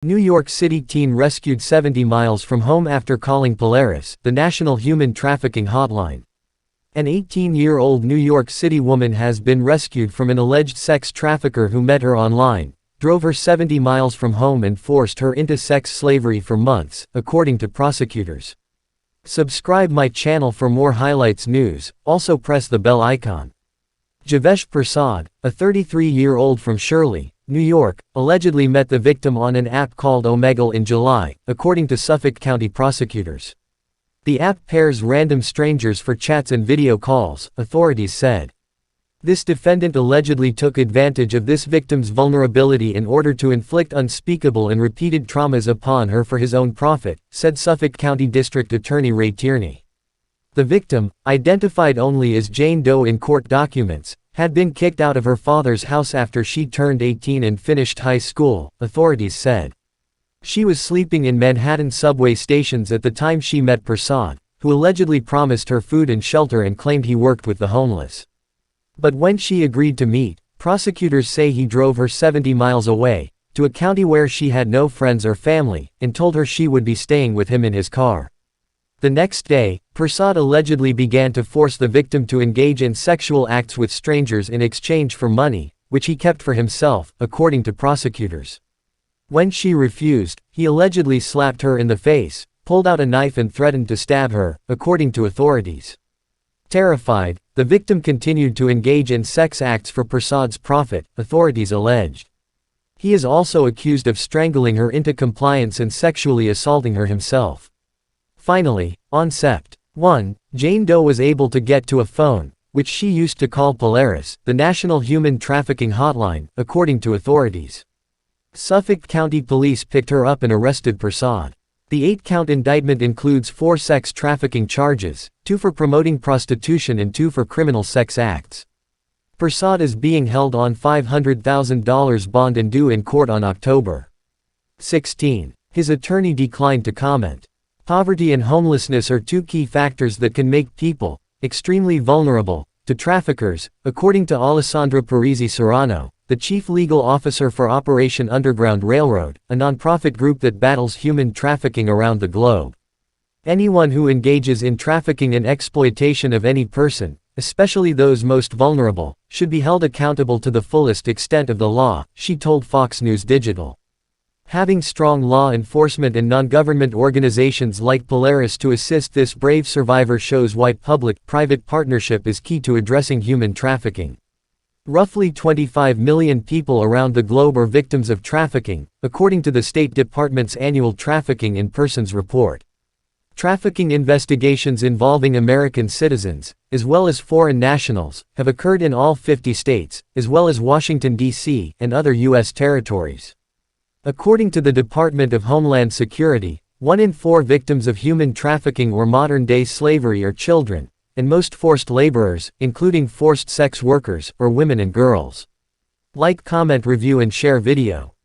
New York City teen rescued 70 miles from home after calling Polaris, the national human trafficking hotline. An 18-year-old New York City woman has been rescued from an alleged sex trafficker who met her online, drove her 70 miles from home and forced her into sex slavery for months, according to prosecutors. Subscribe my channel for more highlights news, also press the bell icon. Javesh Prasad, a 33-year-old from Shirley, New York, allegedly met the victim on an app called Omegle in July, according to Suffolk County prosecutors. The app pairs random strangers for chats and video calls, authorities said. This defendant allegedly took advantage of this victim's vulnerability in order to inflict unspeakable and repeated traumas upon her for his own profit, said Suffolk County District Attorney Ray Tierney. The victim, identified only as Jane Doe in court documents, had been kicked out of her father's house after she turned 18 and finished high school, authorities said. She was sleeping in Manhattan subway stations at the time she met Prasad, who allegedly promised her food and shelter and claimed he worked with the homeless. But when she agreed to meet, prosecutors say he drove her 70 miles away, to a county where she had no friends or family, and told her she would be staying with him in his car. The next day, Prasad allegedly began to force the victim to engage in sexual acts with strangers in exchange for money, which he kept for himself, according to prosecutors. When she refused, he allegedly slapped her in the face, pulled out a knife and threatened to stab her, according to authorities. Terrified, the victim continued to engage in sex acts for Prasad's profit, authorities alleged. He is also accused of strangling her into compliance and sexually assaulting her himself. Finally, on Sept. 1, Jane Doe was able to get to a phone, which she used to call Polaris, the national human trafficking hotline, according to authorities. Suffolk County Police picked her up and arrested Prasad. The 8-count indictment includes 4 sex trafficking charges, 2 for promoting prostitution and 2 for criminal sex acts. Prasad is being held on $500,000 bond and due in court on October 16. His attorney declined to comment. Poverty and homelessness are 2 key factors that can make people extremely vulnerable to traffickers, according to Alessandra Parisi Serrano, the chief legal officer for Operation Underground Railroad, a nonprofit group that battles human trafficking around the globe. Anyone who engages in trafficking and exploitation of any person, especially those most vulnerable, should be held accountable to the fullest extent of the law, she told Fox News Digital. Having strong law enforcement and non-government organizations like Polaris to assist this brave survivor shows why public-private partnership is key to addressing human trafficking. Roughly 25 million people around the globe are victims of trafficking, according to the State Department's annual Trafficking in Persons report. Trafficking investigations involving American citizens, as well as foreign nationals, have occurred in all 50 states, as well as Washington, D.C., and other U.S. territories. According to the Department of Homeland Security, 1 in 4 victims of human trafficking or modern-day slavery are children, and most forced laborers, including forced sex workers, are women and girls. Like, comment, review and share video.